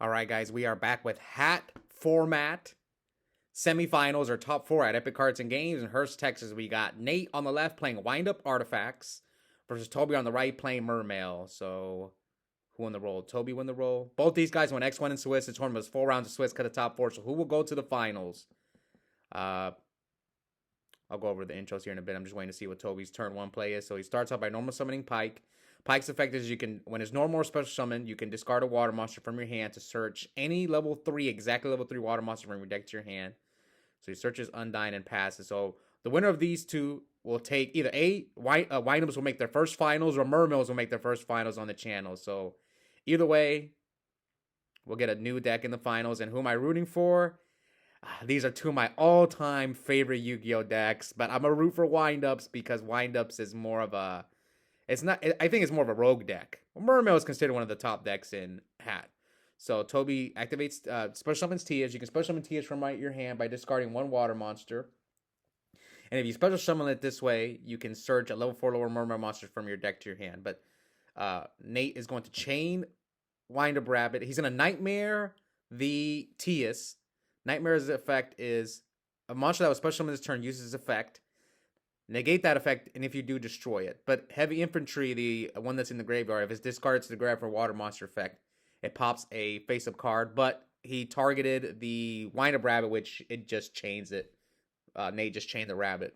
All right, guys, we are back with hat format semifinals or top four at Epic Cards and Games in Hurst, Texas. We got Nate on the left playing Wind-up Artifacts versus Toby on the right playing Mermails. So, who won the role? Toby won the role. Both these guys won X1 in Swiss. The tournament was 4 rounds of Swiss, cut the top four. So, who will go to the finals? I'll go over the intros here in a bit. I'm just waiting to see what Toby's turn one play is. So, he starts off by normal summoning Pike. Pike's effect is when it's normal or special summon, you can discard a water monster from your hand to search any level 3, exactly level 3 water monster from your deck to your hand. So he searches Undyne and passes. So the winner of these two will take either Wind-ups will make their first finals or Mermails will make their first finals on the channel. So either way, we'll get a new deck in the finals. And who am I rooting for? These are two of my all-time favorite Yu-Gi-Oh decks. But I'm a root for Wind-ups because Wind-ups is more of a... I think it's more of a rogue deck. Mermail is considered one of the top decks in Hat. So Toby activates special summons Tias. You can special summon Tias from your hand by discarding one water monster. And if you special summon it this way, you can search a level 4 lower Mermail monster from your deck to your hand. But Nate is going to chain Wind-up Rabbit. He's going to Nightmare the Tias. Nightmare's effect is a monster that was special summoned this turn uses effect. Negate that effect, and if you do, destroy it. But Heavy Infantry, the one that's in the graveyard, if it's discarded to the grab for water monster effect, it pops a face-up card. But he targeted the Wind-up Rabbit, which it just chains it. Nate just chained the rabbit.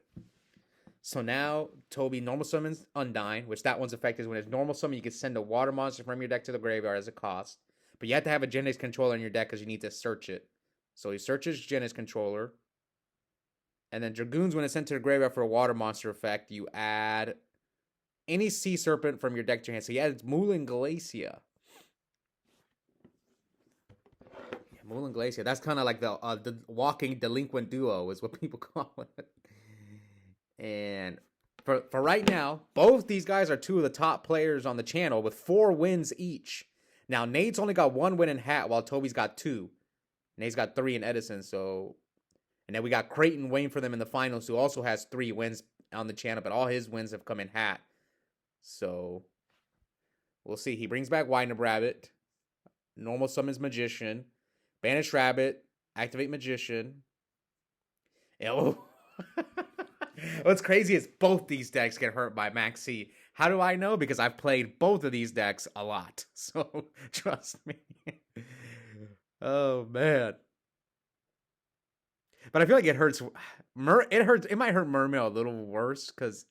So now, Toby normal summons Undyne, which that one's effect is when it's normal summon, you can send a water monster from your deck to the graveyard as a cost. But you have to have a Genesis controller in your deck because you need to search it. So he searches Genesis controller. And then Dragoons, when it's sent to the graveyard for a water monster effect, you add any Sea Serpent from your deck to your hand. So he adds Moulin Glacia. Yeah, Moulin Glacia. That's kind of like the walking delinquent duo is what people call it. And for right now, both these guys are two of the top players on the channel with 4 wins each. Now, Nate's only got 1 win in Hat while Toby's got 2. Nate's got 3 in Edison, so... And then we got Creighton waiting for them in the finals, who also has 3 wins on the channel, but all his wins have come in Hat. So, we'll see. He brings back Wind-up Rabbit. Normal summons Magician. Banish Rabbit. Activate Magician. Oh. What's crazy is both these decks get hurt by Max C. How do I know? Because I've played both of these decks a lot. So, trust me. Oh, man. But I feel like it hurts. It might hurt Mermail a little worse because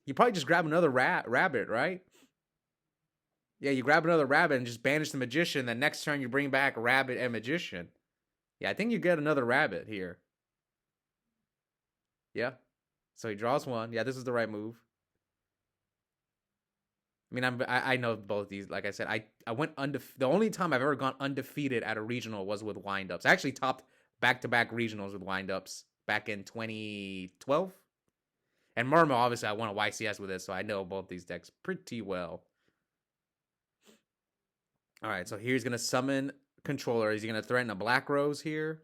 you probably just grab another rabbit, right? Yeah, you grab another rabbit and just banish the Magician. Then next turn you bring back Rabbit and Magician. Yeah, I think you get another rabbit here. Yeah. So he draws 1. Yeah, this is the right move. I mean, I know both these. Like I said, I went undefeated. The only time I've ever gone undefeated at a regional was with Wind-ups. I actually topped back-to-back regionals with Wind-ups back in 2012. And Mermail, obviously, I won a YCS with it, so I know both these decks pretty well. All right, so here's going to summon Controller. Is he going to threaten a Black Rose here?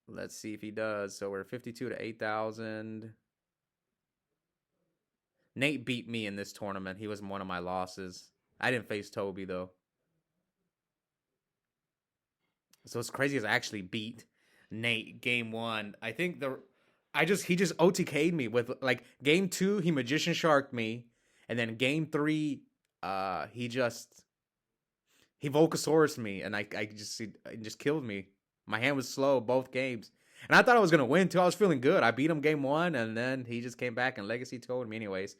Let's see if he does. So we're 52 to 8,000. Nate beat me in this tournament. He was one of my losses. I didn't face Toby, though. So what's crazy is I actually beat Nate game 1. I think he just OTK'd me with, like, game 2, he Magician Sharked me. And then game 3, he Volcasaurus me. And it just killed me. My hand was slow both games. And I thought I was going to win, too. I was feeling good. I beat him game 1, and then he just came back and Legacy told me anyways.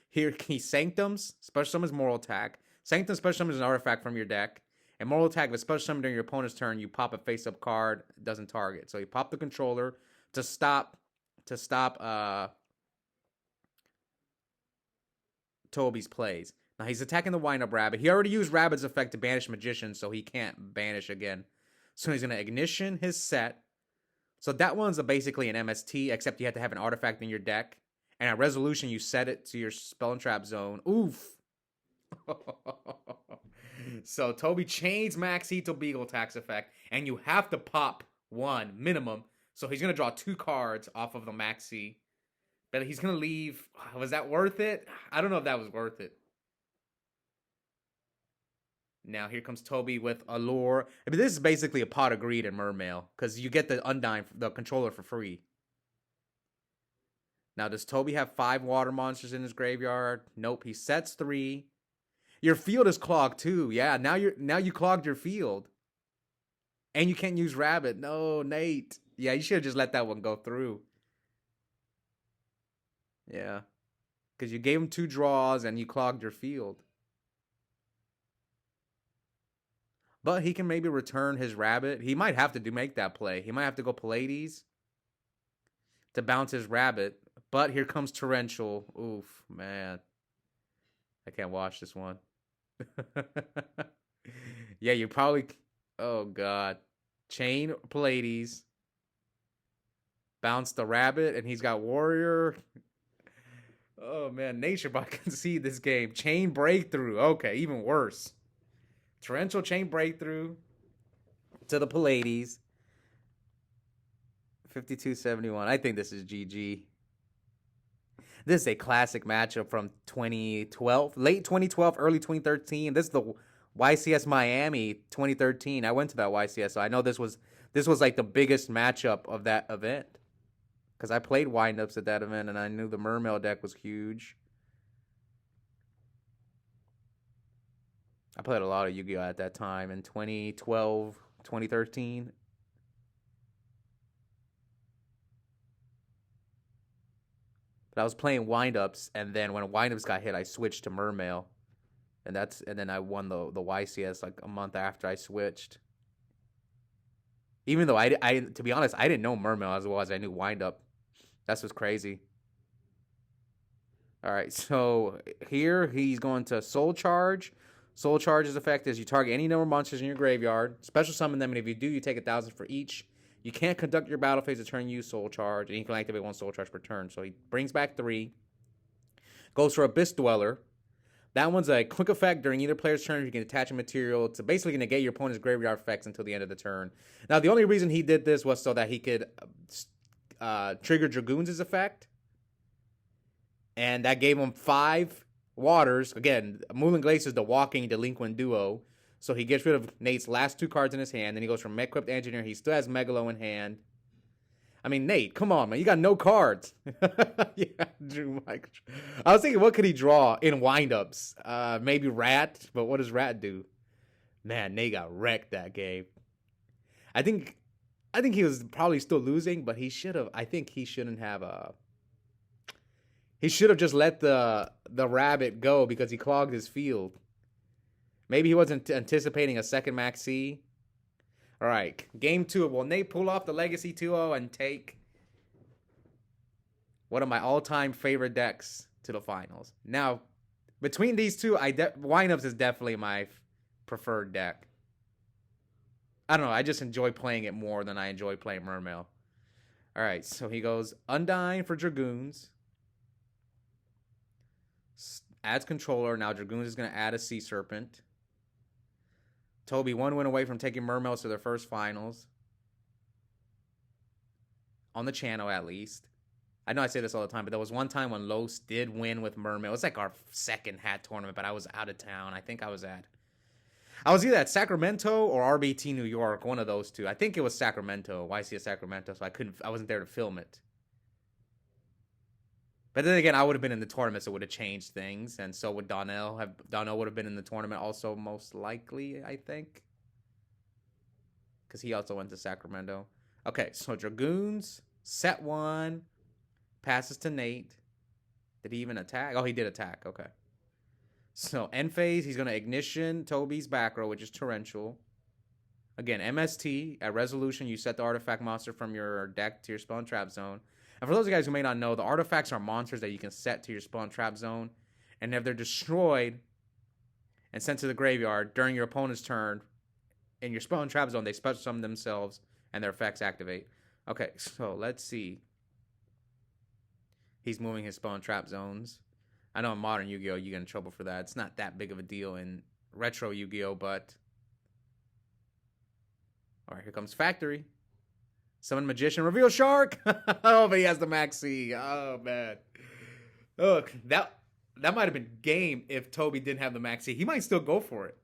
Here, he Sanctums, special summons Moral Attack. Sanctum special summons an artifact from your deck. And Moral Attack, if it's special summoned during your opponent's turn, you pop a face-up card. It doesn't target. So you pop the Controller to stop Toby's plays. Now, he's attacking the Wind-up Rabbit. He already used Rabbit's effect to banish Magician, so he can't banish again. So he's going to Ignition his set. So that one's basically an MST, except you have to have an artifact in your deck. And at Resolution, you set it to your Spell and Trap zone. Oof. So Toby chains Maxito Beagle attacks effect. And you have to pop 1 minimum. So he's going to draw 2 cards off of the Maxi. But he's going to leave. Was that worth it? I don't know if that was worth it. Now here comes Toby with Allure. I mean, this is basically a pot of greed in Mermail because you get the Undyne, the controller for free. Now, does Toby have 5 water monsters in his graveyard? Nope. He sets 3. Your field is clogged too. Yeah, now you clogged your field. And you can't use Rabbit. No, Nate. Yeah, you should have just let that one go through. Yeah. Because you gave him 2 draws and you clogged your field. But he can maybe return his Rabbit. He might have to make that play. He might have to go Pallades to bounce his Rabbit. But here comes Torrential. Oof, man. I can't watch this one. Yeah, you probably... Oh, God. Chain Pallades. Bounce the Rabbit, and he's got Warrior. Oh, man. Naturebot can see this game. Chain Breakthrough. Okay, even worse. Torrential Chain Breakthrough to the Pallades. 52-71. I think this is GG. This is a classic matchup from 2012. Late 2012, early 2013. This is the YCS Miami 2013. I went to that YCS, so I know this was like the biggest matchup of that event. Because I played Wind-ups at that event, and I knew the Mermail deck was huge. I played a lot of Yu-Gi-Oh! At that time in 2012, 2013. But I was playing Wind-ups, and then when Wind-ups got hit, I switched to Mermail. And then I won the YCS like a month after I switched. Even though I to be honest, I didn't know Mermail as well as I knew Wind-up. That's what's crazy. All right, so here he's going to Soul Charge. Soul Charge's effect is you target any number of monsters in your graveyard, special summon them, and if you do, you take 1,000 for each. You can't conduct your battle phase to turn use Soul Charge, and you can activate 1 Soul Charge per turn. So he brings back 3. Goes for Abyss Dweller. That one's a quick effect during either player's turn. You can attach a material to basically negate your opponent's graveyard effects until the end of the turn. Now, the only reason he did this was so that he could trigger Dragoons' effect. And that gave him 5 waters. Again, Moulin Glacier is the walking delinquent duo. So he gets rid of Nate's last 2 cards in his hand. Then he goes from Equipped Engineer. He still has Megalo in hand. I mean, Nate, come on, man. You got no cards. Yeah, Drew Mike. I was thinking, what could he draw in Wind-ups? Maybe Rat, but what does Rat do? Man, Nate got wrecked that game. I think he was probably still losing, but he should have. I think he shouldn't have He should have just let the Rabbit go because he clogged his field. Maybe he wasn't anticipating a second Maxi. All right, game 2. Will Nate pull off the Legacy 2-0 and take one of my all-time favorite decks to the finals? Now, between these two, Wind-ups is definitely my preferred deck. I don't know. I just enjoy playing it more than I enjoy playing Mermail. All right, so he goes Undyne for Dragoons. Adds Controller. Now Dragoons is going to add a Sea Serpent. Toby 1 win away from taking Mermails to their first finals. On the channel, at least. I know I say this all the time, but there was one time when Los did win with Mermail. It was like our second hat tournament, but I was out of town. I think I was either at Sacramento or RBT New York, one of those two. I think it was Sacramento, YCS Sacramento, so I wasn't there to film it. But then again, I would have been in the tournament, so it would have changed things. And so would Donnell. Donnell would have been in the tournament also, most likely, I think. Because he also went to Sacramento. Okay, so Dragoons, set 1, passes to Nate. Did he even attack? Oh, he did attack. Okay. So end phase, he's going to Ignition Toby's back row, which is Torrential. Again, MST, at Resolution, you set the artifact monster from your deck to your spell and trap zone. And for those of you guys who may not know, the artifacts are monsters that you can set to your spell and trap zone. And if they're destroyed and sent to the graveyard during your opponent's turn, in your spell and trap zone, they special summon themselves and their effects activate. Okay, so let's see. He's moving his spell and trap zones. I know in modern Yu-Gi-Oh! You get in trouble for that. It's not that big of a deal in retro Yu-Gi-Oh! But... Alright, here comes Factory. Summon Magician, reveal Shark! Oh, but he has the Maxi. Oh, man. Look, that might have been game if Toby didn't have the Maxi. He might still go for it.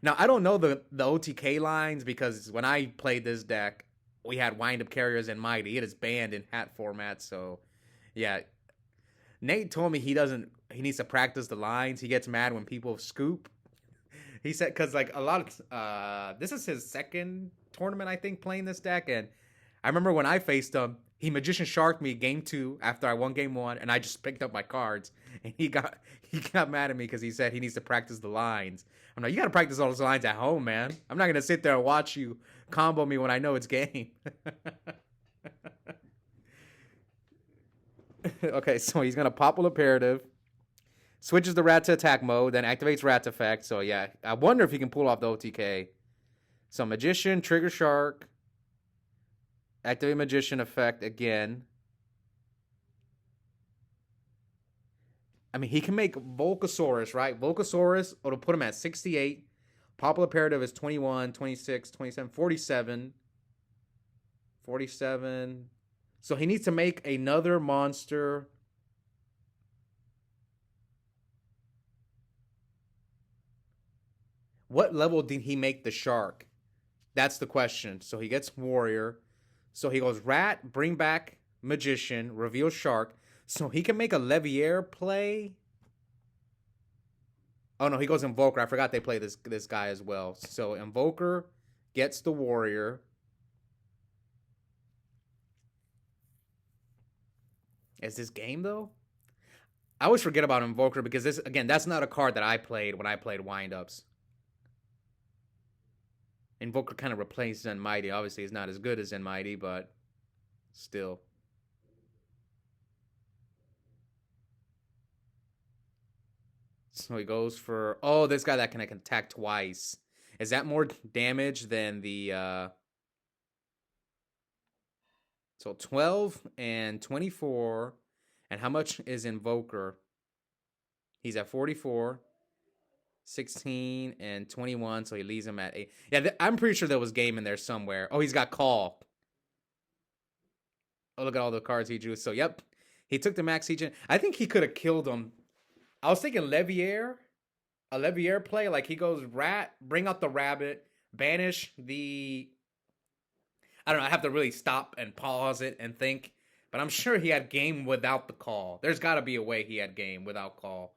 Now I don't know the OTK lines because when I played this deck, we had wind-up carriers and mighty. It is banned in hat format, so yeah. Nate told me he needs to practice the lines. He gets mad when people scoop. He said because like a lot of this is his second tournament I think playing this deck, and I remember when I faced him, he magician sharked me game 2 after I won game 1, and I just picked up my cards, and he got mad at me because he said he needs to practice the lines. I'm like, you got to practice all those lines at home, man. I'm not gonna sit there and watch you combo me when I know it's game. Okay, so he's gonna pop a imperative, switches the rat to attack mode, then activates rat effect. So yeah, I wonder if he can pull off the OTK. So magician, trigger shark, activate magician effect again. I mean, he can make Volcasaurus, right? Volcasaurus, it'll put him at 68. Pop imperative is 21, 26, 27, 47. 47. So he needs to make another monster. What level did he make the shark? That's the question. So he gets warrior. So he goes rat, bring back magician, reveal shark. So he can make a Levier play. Oh no, he goes invoker. I forgot they play this guy as well. So invoker gets the warrior. Is this game though? I always forget about invoker because this again, that's not a card that I played when I played windups. Invoker kind of replaced Zen Mighty. Obviously, it's not as good as Zen Mighty, but still. So he goes for this guy that can attack twice. Is that more damage than the so 12 and 24? And how much is Invoker? He's at 44. 16 and 21, so he leaves him at 8. Yeah, I'm pretty sure there was game in there somewhere. Oh, he's got call. Oh, look at all the cards he drew. So, yep. He took the max siege. I think he could have killed him. I was thinking Levier. A Levier play. Like, he goes rat, bring out the rabbit, banish the... I don't know. I have to really stop and pause it and think. But I'm sure he had game without the call. There's got to be a way he had game without call.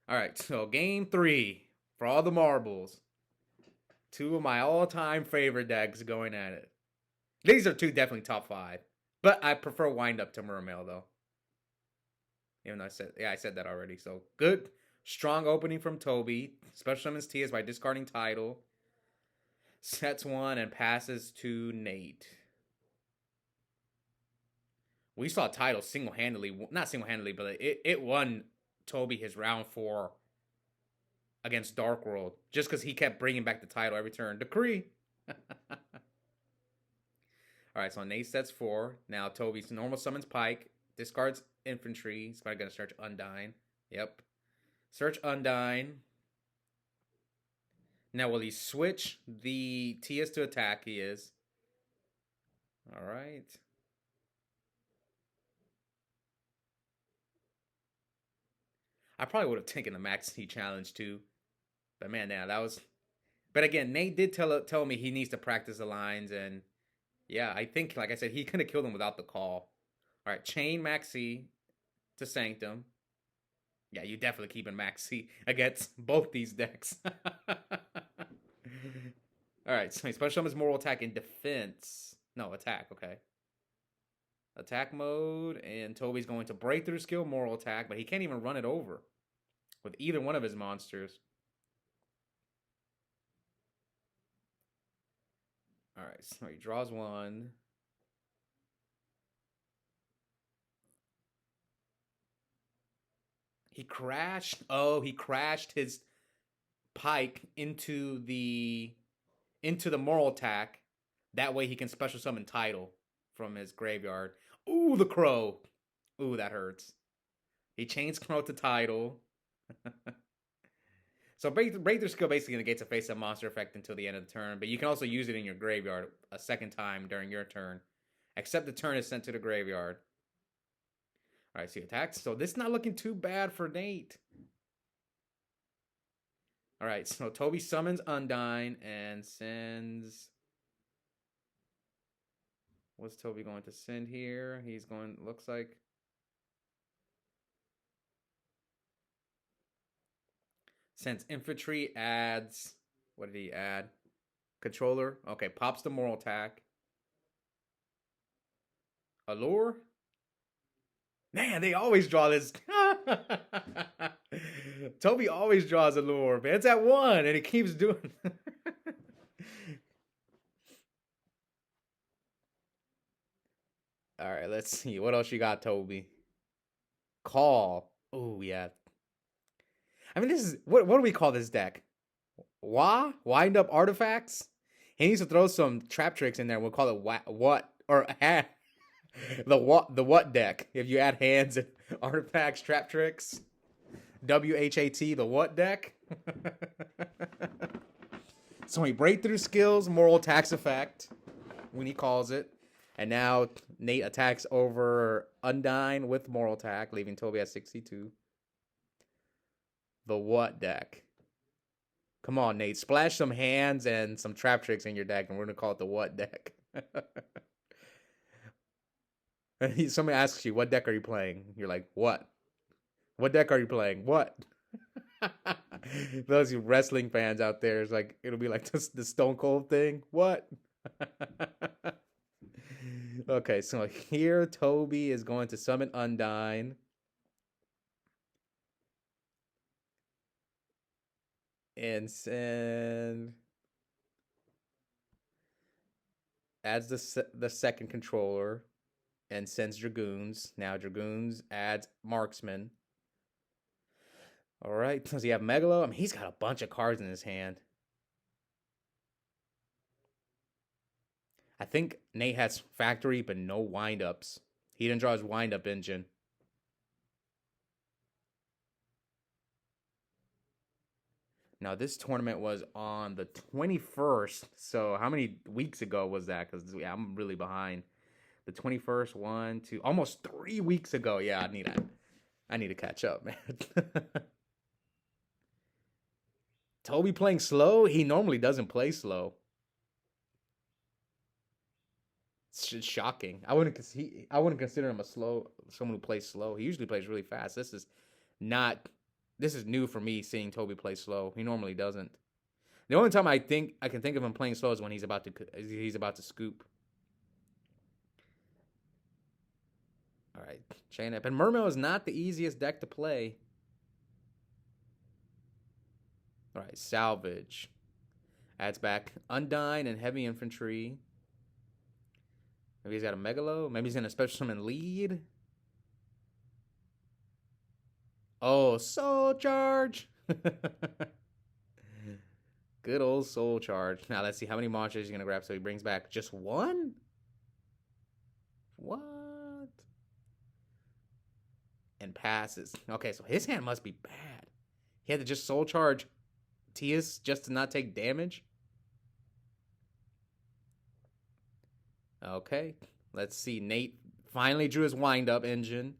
All right, so game 3 for all the marbles. 2 of my all-time favorite decks going at it. These are 2 definitely top 5. But I prefer Wind-up to Mermail, though. Even though I said that already. So, good, strong opening from Toby. Special summons Tias by discarding title. Sets 1 and passes to Nate. We saw title single-handedly. Not single-handedly, but it won Toby his round 4 against Dark World just because he kept bringing back the title every turn. Decree. All right, so Nate sets 4. Now Toby's normal summons Pike, discards infantry. He's probably going to search Undyne. Yep. Search Undyne. Now will he switch the TS to attack? He is. All right. I probably would have taken the Max T challenge too. But man, yeah, that was... But again, Nate did tell me he needs to practice the lines. And yeah, I think, like I said, he could have killed him without the call. All right, chain Maxi to Sanctum. Yeah, you definitely keeping Maxi against both these decks. All right, so special summons Moral Attack in defense. No, attack, okay. Attack mode, and Toby's going to Breakthrough Skill, Moral Attack, but he can't even run it over with either one of his monsters. All right, so he draws 1. He crashed. Oh, he crashed his Pike into the Moral Attack. That way he can special summon title from his graveyard. Ooh, the Crow. Ooh, that hurts. He chains Crow to title. So Breakthrough Skill basically negates a face-up monster effect until the end of the turn, but you can also use it in your graveyard a second time during your turn, except the turn is sent to the graveyard. All right, so he attacks. So this is not looking too bad for Nate. All right, so Toby summons Undyne and sends. What's Toby going to send here? He's going. Looks like. Sends infantry, adds. What did he add? Controller. Okay, pops the moral attack. Allure. Man, they always draw this. Toby always draws Allure, man. It's at 1, and it keeps doing. All right, let's see. What else you got, Toby? Call. Oh, yeah. I mean, this is. What do we call this deck? Wind-up Artifacts? He needs to throw some trap tricks in there. We'll call it what? Or the what deck. If you add hands and artifacts, trap tricks. WHAT, the what deck? So he breakthrough skills, moral tax effect when he calls it. And now Nate attacks over Undyne with moral attack, leaving Toby at 62. The what deck? Come on, Nate. Splash some hands and some trap tricks in your deck, and we're going to call it the what deck. Somebody asks you, what deck are you playing? You're like, what? What deck are you playing? What? Those wrestling fans out there, is like, it'll be like the Stone Cold thing. What? Okay, so here Toby is going to summon Undyne. And send. Adds the second controller. And sends Dragoons. Now Dragoons adds Marksman. All right. Does he have Megalo? I mean, he's got a bunch of cards in his hand. I think Nate has Factory, but no wind-ups. He didn't draw his wind-up engine. Now, this tournament was on the 21st. So how many weeks ago was that? Because yeah, I'm really behind. The 21st, 1, 2, almost 3 weeks ago. Yeah, I need to catch up, man. Toby playing slow? He normally doesn't play slow. It's just shocking. I wouldn't consider him someone who plays slow. He usually plays really fast. This is new for me, seeing Toby play slow. He normally doesn't. The only time I can think of him playing slow is when he's about to scoop. All right, chain up. And Mermail is not the easiest deck to play. All right, salvage. Adds back Undyne and heavy infantry. Maybe he's got a Megalo. Maybe he's going to special summon lead. Oh, Soul Charge. Good old Soul Charge. Now let's see how many monsters he's going to grab. So he brings back just one? What? And passes. Okay, so his hand must be bad. He had to just Soul Charge Tias just to not take damage. Okay, let's see. Nate finally drew his wind-up engine.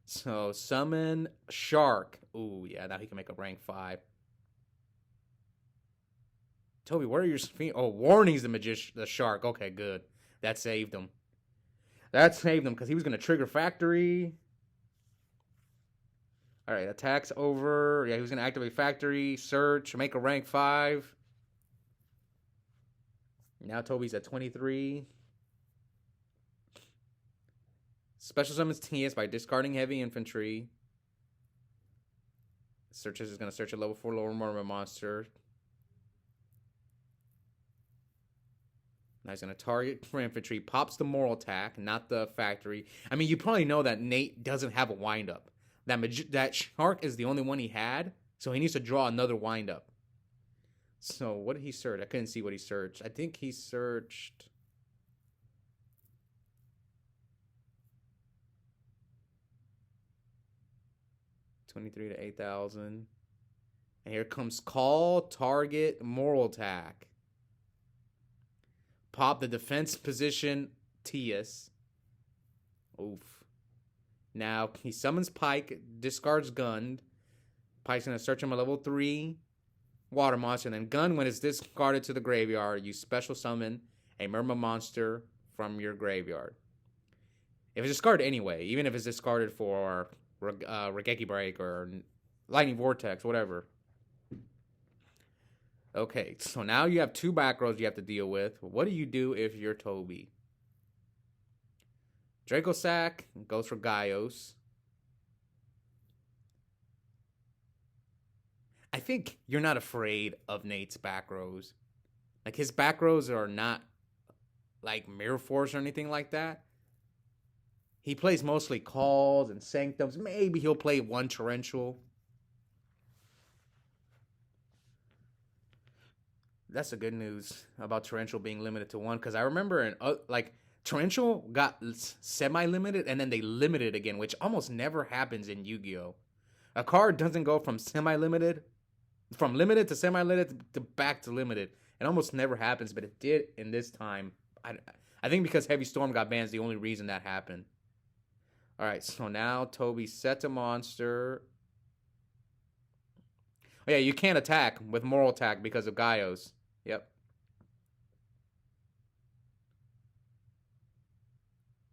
So summon Shark. Ooh, yeah, now he can make a rank 5. Toby, where are your... Oh, Warning's the Shark. Okay, good. That saved him. Because he was going to trigger Factory. All right, attacks over. Yeah, he was going to activate Factory, search, make a rank 5. Now Toby's at 23. Special summons TS by discarding heavy infantry. Searches is going to search a level 4 lower Mermail monster. Now he's going to target for infantry. Pops the moral attack, not the Factory. I mean, you probably know that Nate doesn't have a wind-up. That Shark is the only one he had, so he needs to draw another wind-up. So what did he search? I couldn't see what he searched. I think he searched... 23 to 8,000. And here comes call, target, moral attack. Pop the defense position, Tias. Oof. Now, he summons Pike, discards Gund. Pike's going to search him at level 3. water monster. And then gun, when it's discarded to the graveyard, you special summon a Mermail monster from your graveyard. If it's discarded anyway, even if it's discarded for Regeki Break or Lightning Vortex, whatever. Okay, so now you have 2 back rows you have to deal with. What do you do if you're Toby? Draco Sack goes for Gaios. I think you're not afraid of Nate's back rows. Like, his back rows are not like Mirror Force or anything like that. He plays mostly Calls and Sanctums. Maybe he'll play 1 Torrential. That's the good news about Torrential being limited to 1. Because I remember Torrential got semi-limited and then they limited again, which almost never happens in Yu-Gi-Oh! A card doesn't go from limited to semi-limited to back to limited. It almost never happens, but it did in this time. I think because Heavy Storm got banned is the only reason that happened. Alright, so now Toby sets a monster. Oh yeah, you can't attack with Moral Attack because of Gaios. Yep.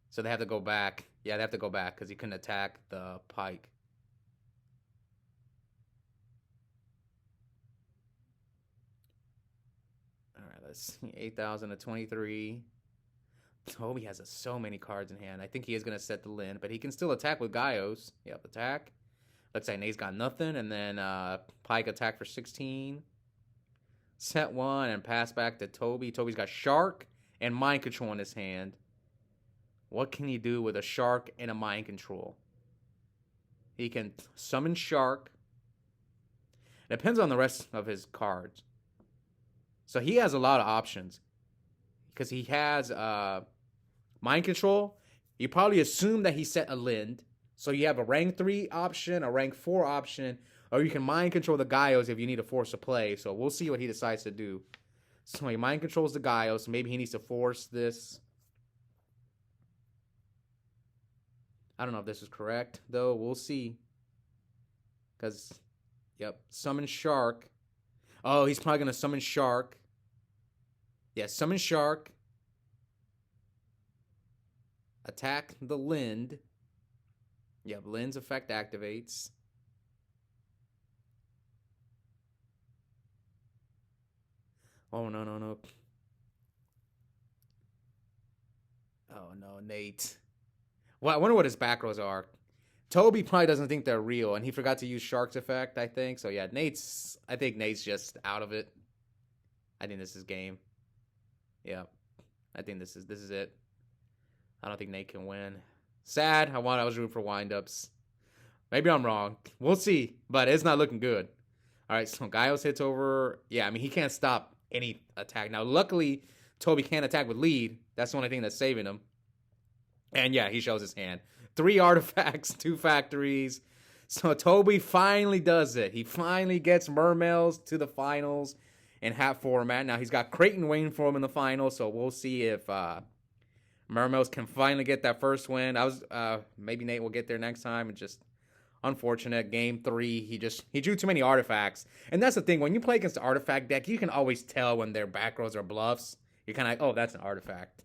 So they have to go back. Yeah, they have to go back because he couldn't attack the Pike. Alright, let's see. 8,000 to 23. Toby has so many cards in hand. I think he is going to set the Lin, but he can still attack with Gaios. Yep, attack. Let's say Nate's got nothing, and then Pike attack for 16. Set 1 and pass back to Toby. Toby's got Shark and Mind Control in his hand. What can he do with a Shark and a Mind Control? He can summon Shark. It depends on the rest of his cards. So he has a lot of options. Because he has Mind Control. You probably assume that he set a Lind. So you have a rank 3 option, a rank 4 option, or you can Mind Control the Gaios if you need to force a play. So we'll see what he decides to do. So he Mind Controls the Gaios. Maybe he needs to force this. I don't know if this is correct, though. We'll see. Because, yep, summon Shark. Oh, he's probably going to summon Shark. Yeah, summon Shark. Attack the Lind. Yep, Lind's effect activates. Oh, no, no, no. Oh, no, Nate. Well, I wonder what his back rows are. Toby probably doesn't think they're real, and he forgot to use Shark's effect, I think. So, yeah, I think Nate's just out of it. I think this is game. Yeah, I think this is it. I don't think Nate can win. Sad. I was rooting for wind-ups. Maybe I'm wrong. We'll see, but it's not looking good. All right, so Gaios hits over. Yeah, I mean, he can't stop any attack. Now, luckily, Toby can't attack with lead. That's the only thing that's saving him. And yeah, he shows his hand. 3 artifacts, 2 factories. So Toby finally does it. He finally gets Mermails to the finals in hat format. Now he's got Creighton waiting for him in the finals, so we'll see if Mermails can finally get that first win. Maybe Nate will get there next time. It's just unfortunate. Game 3, he drew too many artifacts. And that's the thing, when you play against the artifact deck, you can always tell when their back rows are bluffs. You're kind of like, oh, that's an artifact.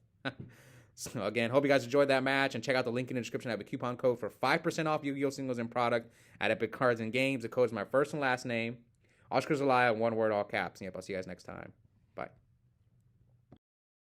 So again, hope you guys enjoyed that match, and check out the link in the description. I have a coupon code for 5% off Yu-Gi-Oh! Singles and product at Epic Cards and Games. The code is my first and last name, Oscar Zelaya, 1 word, all caps. Yep, I'll see you guys next time. Bye.